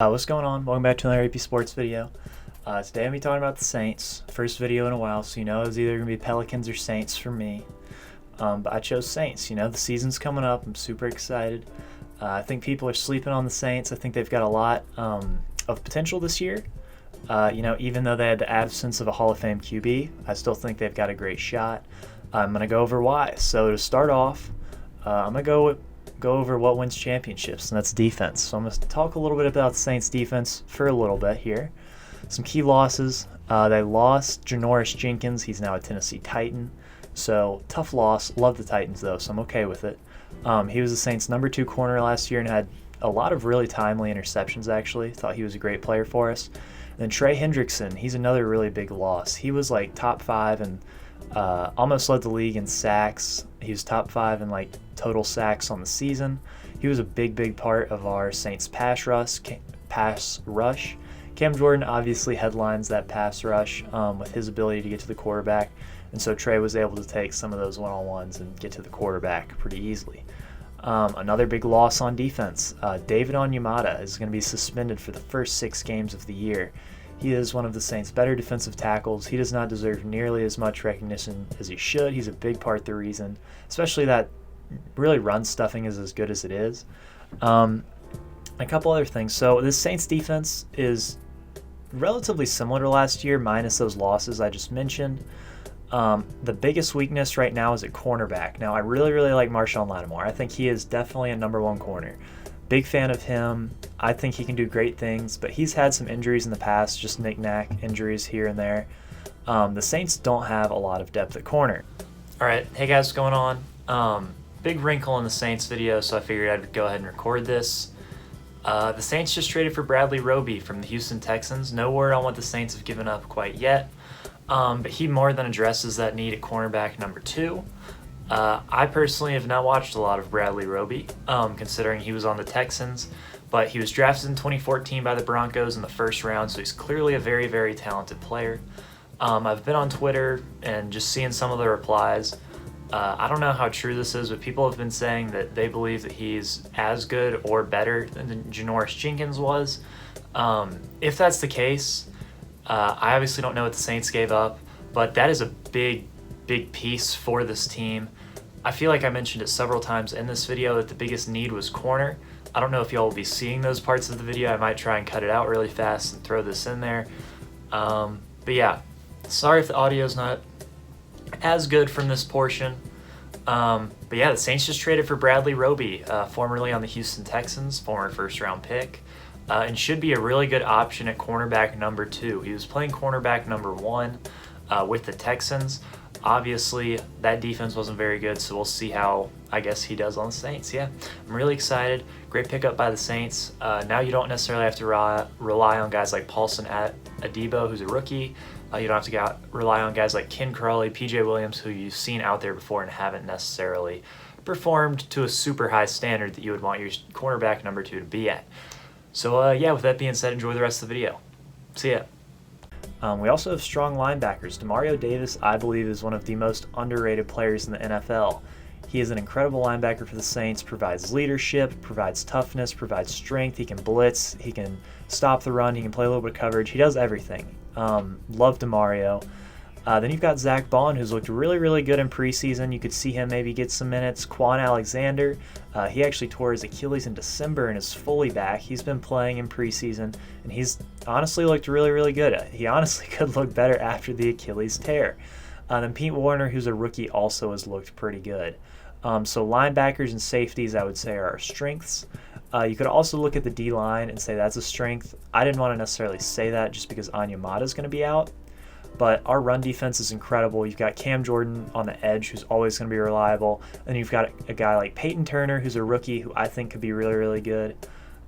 What's going on? Welcome back to another AP Sports video. Today I'm going to be talking about the Saints. First video in a while, so it was either going to be Pelicans or Saints for me. But I chose Saints. The season's coming up. I'm super excited. I think people are sleeping on the Saints. I think they've got a lot of potential this year. Even though they had the absence of a Hall of Fame QB, I still think they've got a great shot. I'm going to go over why. So to start off, I'm going to go over what wins championships, and that's defense. So I'm going to talk a little bit about the Saints defense for a little bit here. Some key losses. They lost Janoris Jenkins. He's now a Tennessee Titan. So tough loss. Love the Titans though, so I'm okay with it. He was the Saints' number 2 corner last year and had a lot of really timely interceptions actually. Thought he was a great player for us. And then Trey Hendrickson, he's another really big loss. He was like top 5 and almost led the league in sacks. He was top 5 in total sacks on the season. He was a big part of our Saints pass rush. Cam Jordan obviously headlines that pass rush with his ability to get to the quarterback, and so Trey was able to take some of those one-on-ones and get to the quarterback pretty easily. Another big loss on defense. David Onyemata is going to be suspended for the first 6 games of the year. He is one of the Saints' better defensive tackles. He does not deserve nearly as much recognition as he should. He's a big part of the reason, especially that really run stuffing is as good as it is. A couple other things. So this Saints defense is relatively similar to last year, minus those losses I just mentioned. The biggest weakness right now is at cornerback. Now, I really like Marshawn Lattimore. I think he is definitely a number 1 corner. Big fan of him. I think he can do great things, but he's had some injuries in the past, just knick-knack injuries here and there. The Saints don't have a lot of depth at corner. All right, hey guys, what's going on? Big wrinkle in the Saints video, so I figured I'd go ahead and record this. The Saints just traded for Bradley Roby from the Houston Texans. No word on what the Saints have given up quite yet, but he more than addresses that need at cornerback number 2. I personally have not watched a lot of Bradley Roby, considering he was on the Texans, but he was drafted in 2014 by the Broncos in the first round, so he's clearly a very talented player. I've been on Twitter and just seeing some of the replies. I don't know how true this is, but people have been saying that they believe that he's as good or better than Janoris Jenkins was. If that's the case, I obviously don't know what the Saints gave up, but that is a big piece for this team. I feel like I mentioned it several times in this video that the biggest need was corner. I don't know if y'all will be seeing those parts of the video. I might try and cut it out really fast and throw this in there. But yeah, sorry if the audio is not as good from this portion. But yeah, the Saints just traded for Bradley Roby, formerly on the Houston Texans, former first-round pick, and should be a really good option at cornerback number 2. He was playing cornerback number 1 with the Texans. Obviously, that defense wasn't very good, so we'll see how, I guess, he does on the Saints. Yeah, I'm really excited. Great pickup by the Saints. Now you don't necessarily have to rely on guys like Paulson Adebo, who's a rookie. You don't have to rely on guys like Ken Crawley, PJ Williams, who you've seen out there before and haven't necessarily performed to a super high standard that you would want your cornerback number 2 to be at. So yeah, with that being said, enjoy the rest of the video. See ya. We also have strong linebackers. Damario Davis, I believe, is one of the most underrated players in the NFL. He is an incredible linebacker for the Saints, provides leadership, provides toughness, provides strength. He can blitz, he can stop the run, he can play a little bit of coverage. He does everything. Love Damario. Then you've got Zach Bond, who's looked really good in preseason. You could see him maybe get some minutes. Quan Alexander, he actually tore his Achilles in December and is fully back. He's been playing in preseason, and he's honestly looked really good. He honestly could look better after the Achilles tear. Then Pete Warner, who's a rookie, also has looked pretty good. So linebackers and safeties, I would say, are our strengths. You could also look at the D-line and say that's a strength. I didn't want to necessarily say that just because Onyemata is going to be out. But our run defense is incredible. You've got Cam Jordan on the edge, who's always going to be reliable. And you've got a guy like Peyton Turner, who's a rookie, who I think could be really good.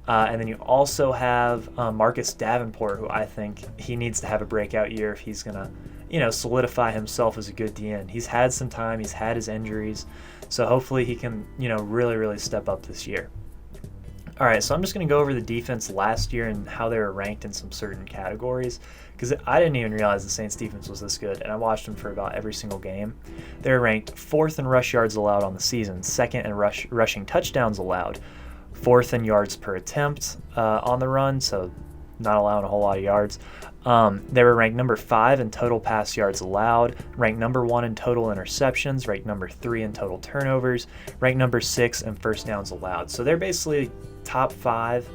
And then you also have Marcus Davenport, who I think he needs to have a breakout year if he's going to, solidify himself as a good DN. He's had some time. He's had his injuries. So hopefully he can, really step up this year. All right, so I'm just going to go over the defense last year and how they were ranked in some certain categories, because I didn't even realize the Saints defense was this good, and I watched them for about every single game. They were ranked 4th in rush yards allowed on the season, 2nd in rushing touchdowns allowed, 4th in yards per attempt on the run, so not allowing a whole lot of yards. They were ranked number 5 in total pass yards allowed, ranked number 1 in total interceptions, ranked number 3 in total turnovers, ranked number 6 in first downs allowed. So they're basically top 5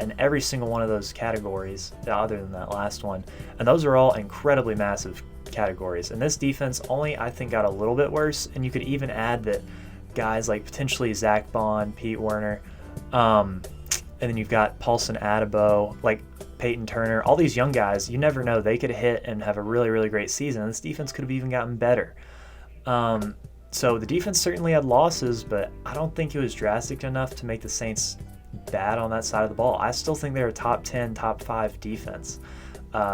in every single one of those categories, other than that last one. And those are all incredibly massive categories. And this defense only, I think, got a little bit worse. And you could even add that guys like potentially Zach Bond, Pete Werner, and then you've got Paulson Adebo, like Peyton Turner, all these young guys, you never know. They could hit and have a really, really great season. And this defense could have even gotten better. So the defense certainly had losses, but I don't think it was drastic enough to make the Saints bad on that side of the ball. I still think they're a top 10, top 5 defense,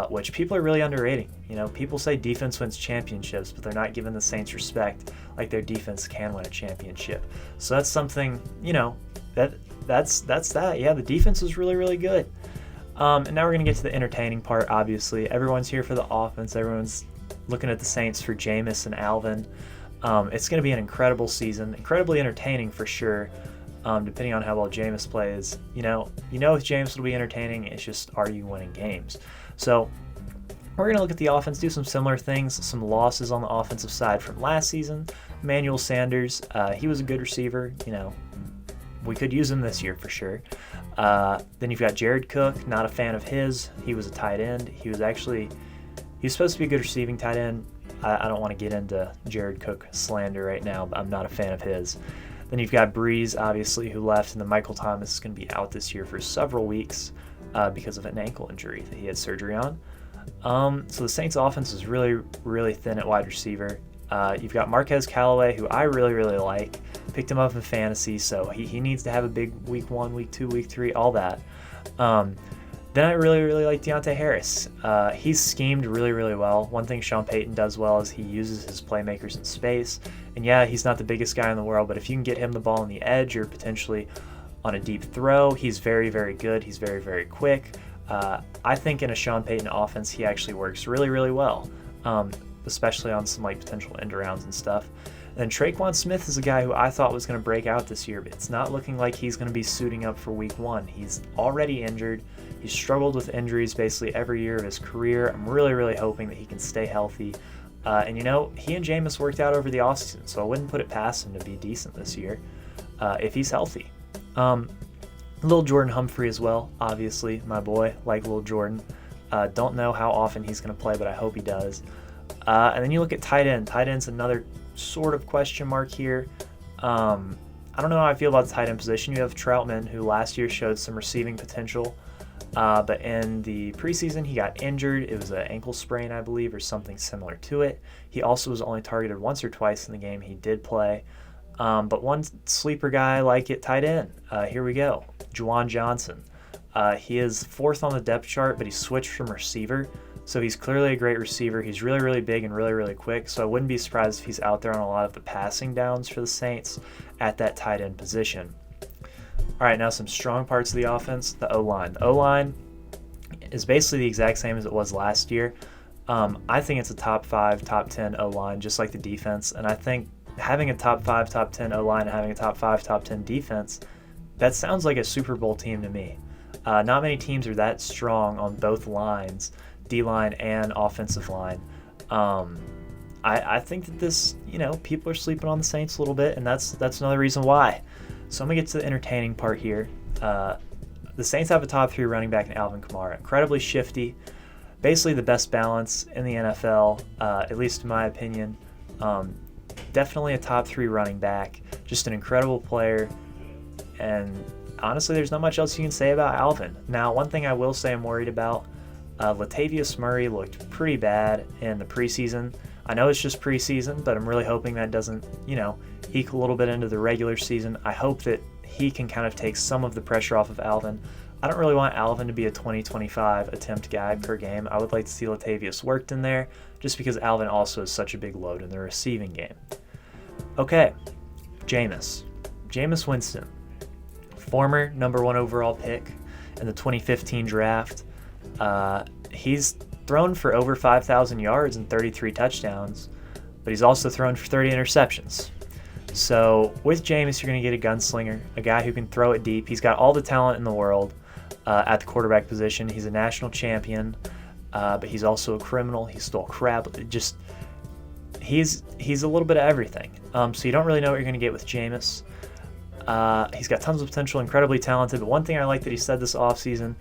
which people are really underrating. You know, people say defense wins championships, but they're not giving the Saints respect like their defense can win a championship. So that's something, you know, that's that. Yeah, the defense is really, really good. And now we're going to get to the entertaining part, obviously. Everyone's here for the offense. Everyone's looking at the Saints for Jameis and Alvin. It's going to be an incredible season, incredibly entertaining for sure, depending on how well Jameis plays. You know, with Jameis it'll be entertaining. It's just, are you winning games? So we're going to look at the offense, do some similar things, some losses on the offensive side from last season. Emmanuel Sanders, he was a good receiver. You know, we could use him this year for sure. Then you've got Jared Cook, not a fan of his. He was a tight end. He was supposed to be a good receiving tight end. I don't want to get into Jared Cook slander right now, but I'm not a fan of his. Then you've got Breeze, obviously, who left, and then Michael Thomas is going to be out this year for several weeks because of an ankle injury that he had surgery on. So the Saints' offense is really, really thin at wide receiver. You've got Marquez Callaway, who I really, really like. Picked him up in fantasy, so he needs to have a big week 1, week 2, week 3, all that. Then I really, really like Deontay Harris. He's schemed really, really well. One thing Sean Payton does well is he uses his playmakers in space. And yeah, he's not the biggest guy in the world, but if you can get him the ball on the edge or potentially on a deep throw, he's very, very good. He's very, very quick. I think in a Sean Payton offense, he actually works really, really well, especially on some like potential end arounds and stuff. And Traequan Smith is a guy who I thought was going to break out this year, but it's not looking like he's going to be suiting up for week 1. He's already injured. He's struggled with injuries basically every year of his career. I'm really, really hoping that he can stay healthy. And, you know, he and Jameis worked out over the offseason, so I wouldn't put it past him to be decent this year if he's healthy. Little Jordan Humphrey as well, obviously, my boy, like Little Jordan. Don't know how often he's going to play, but I hope he does. And then you look at tight end. Tight end's another sort of question mark here. I don't know how I feel about the tight end position. You have Troutman, who last year showed some receiving potential, but in the preseason he got injured. It was an ankle sprain, I believe, or something similar to it. He also was only targeted once or twice in the game he did play. But one sleeper guy I like at tight end. Here we go. Juwan Johnson. He is 4th on the depth chart, but he switched from receiver. So he's clearly a great receiver. He's really, really big and really, really quick. So I wouldn't be surprised if he's out there on a lot of the passing downs for the Saints at that tight end position. All right, now some strong parts of the offense, the O-line. The O-line is basically the exact same as it was last year. I think it's a top 5, top 10 O-line, just like the defense. And I think having a top 5, top 10 O-line and having a top 5, top 10 defense, that sounds like a Super Bowl team to me. Not many teams are that strong on both lines, D-line and offensive line. I think that this, you know, people are sleeping on the Saints a little bit, and that's another reason why. So I'm going to get to the entertaining part here. The Saints have a top 3 running back in Alvin Kamara. Incredibly shifty. Basically the best balance in the NFL, at least in my opinion. Definitely a top 3 running back. Just an incredible player. And honestly, there's not much else you can say about Alvin. Now, one thing I will say I'm worried about, Latavius Murray looked pretty bad in the preseason. I know it's just preseason, but I'm really hoping that doesn't, you know, eke a little bit into the regular season. I hope that he can kind of take some of the pressure off of Alvin. I don't really want Alvin to be a 20-25 attempt guy per game. I would like to see Latavius worked in there just because Alvin also is such a big load in the receiving game. Okay, Jameis Winston, former number 1 overall pick in the 2015 draft. He's thrown for over 5,000 yards and 33 touchdowns, but he's also thrown for 30 interceptions. So with Jameis, you're going to get a gunslinger, a guy who can throw it deep. He's got all the talent in the world at the quarterback position. He's a national champion, but he's also a criminal. He stole crap. Just he's a little bit of everything. So you don't really know what you're going to get with Jameis. He's got tons of potential, incredibly talented. But one thing I like that he said this offseason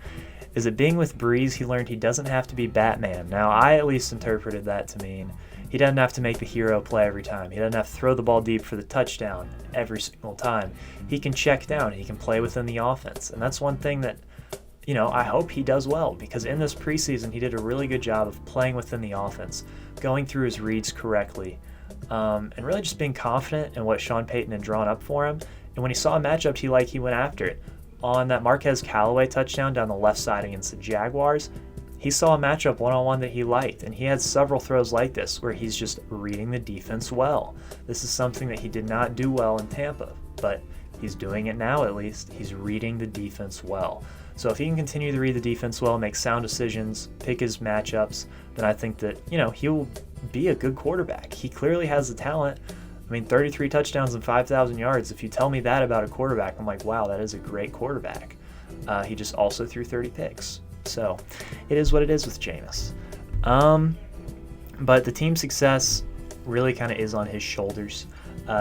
is that being with Breeze, he learned he doesn't have to be Batman. Now, I at least interpreted that to mean he doesn't have to make the hero play every time. He doesn't have to throw the ball deep for the touchdown every single time. He can check down. He can play within the offense. And that's one thing that, I hope he does well, because in this preseason, he did a really good job of playing within the offense, going through his reads correctly, and really just being confident in what Sean Payton had drawn up for him. And when he saw a matchup he went after it. On that Marquez Callaway touchdown down the left side against the Jaguars, he saw a matchup one-on-one that he liked, and he had several throws like this where he's just reading the defense well. This is something that he did not do well in Tampa, but he's doing it now at least. He's reading the defense well. So if he can continue to read the defense well, make sound decisions, pick his matchups, then I think that, he'll be a good quarterback. He clearly has the talent. 33 touchdowns and 5,000 yards. If you tell me that about a quarterback, I'm like, wow, that is a great quarterback. He just also threw 30 picks. So it is what it is with Jameis. But the team success really kind of is on his shoulders.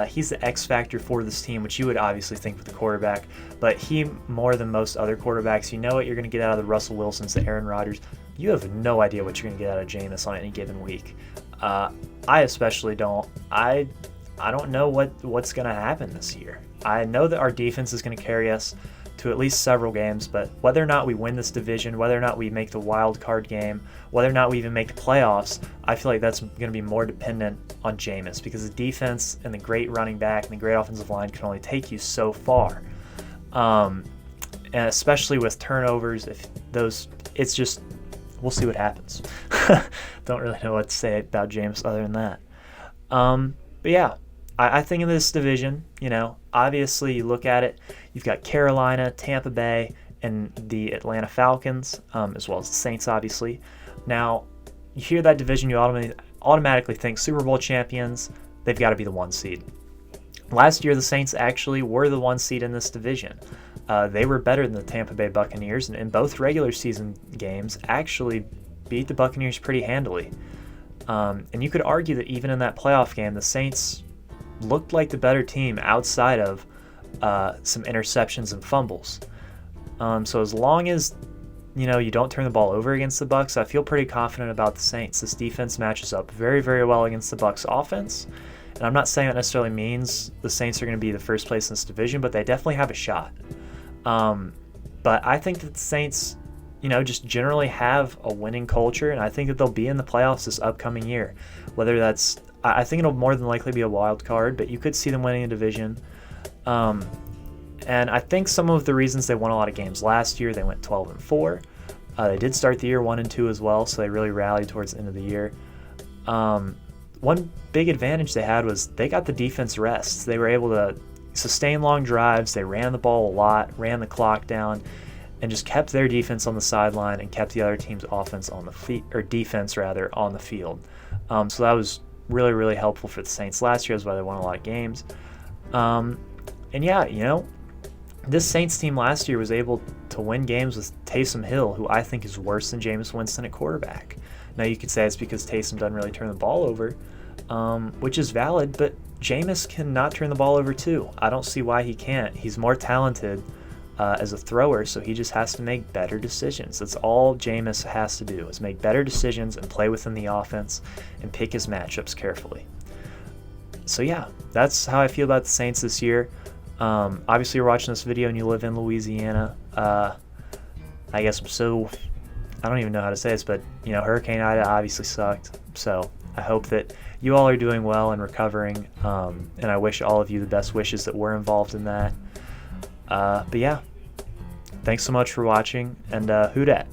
He's the X factor for this team, which you would obviously think with the quarterback. But he, more than most other quarterbacks, you know what you're going to get out of the Russell Wilsons, the Aaron Rodgers. You have no idea what you're going to get out of Jameis on any given week. I especially don't. I don't know what's going to happen this year. I know that our defense is going to carry us to at least several games, but whether or not we win this division, whether or not we make the wild card game, whether or not we even make the playoffs, I feel like that's going to be more dependent on Jameis, because the defense and the great running back and the great offensive line can only take you so far. And especially with turnovers, it's just, we'll see what happens. Don't really know what to say about Jameis other than that. But yeah, I think in this division, obviously you look at it, you've got Carolina, Tampa Bay, and the Atlanta Falcons, as well as the Saints, obviously. Now, you hear that division, you automatically think Super Bowl champions, they've got to be the 1 seed. Last year, the Saints actually were the 1 seed in this division. They were better than the Tampa Bay Buccaneers, and in both regular season games actually beat the Buccaneers pretty handily. And you could argue that even in that playoff game, the Saints looked like the better team outside of some interceptions and fumbles. So as long as you don't turn the ball over against the Bucs, I feel pretty confident about the Saints. This defense matches up very, very well against the Bucs offense. And I'm not saying that necessarily means the Saints are going to be the first place in this division, but they definitely have a shot. But I think that the Saints, just generally have a winning culture, and I think that they'll be in the playoffs this upcoming year. Whether that's, I think it'll more than likely be a wild card, but you could see them winning a division. And I think some of the reasons they won a lot of games last year, they went 12-4. They did start the year 1-2 as well, so they really rallied towards the end of the year. One big advantage they had was they got the defense rests. They were able to sustain long drives. They ran the ball a lot, ran the clock down, and just kept their defense on the sideline and kept the other team's offense on the defense on the field. So that was really, really helpful for the Saints last year. That's why they won a lot of games. And yeah, this Saints team last year was able to win games with Taysom Hill, who I think is worse than Jameis Winston at quarterback. Now you could say it's because Taysom doesn't really turn the ball over, which is valid, but Jameis cannot turn the ball over too. I don't see why he can't. He's more talented as a thrower, so he just has to make better decisions. That's all Jameis has to do, is make better decisions and play within the offense and pick his matchups carefully. So yeah, that's how I feel about the Saints this year. Obviously you're watching this video and you live in Louisiana. I guess so. I don't even know how to say this, but Hurricane Ida obviously sucked. So I hope that you all are doing well and recovering. And I wish all of you the best wishes that were involved in that. But yeah, thanks so much for watching, and who dat?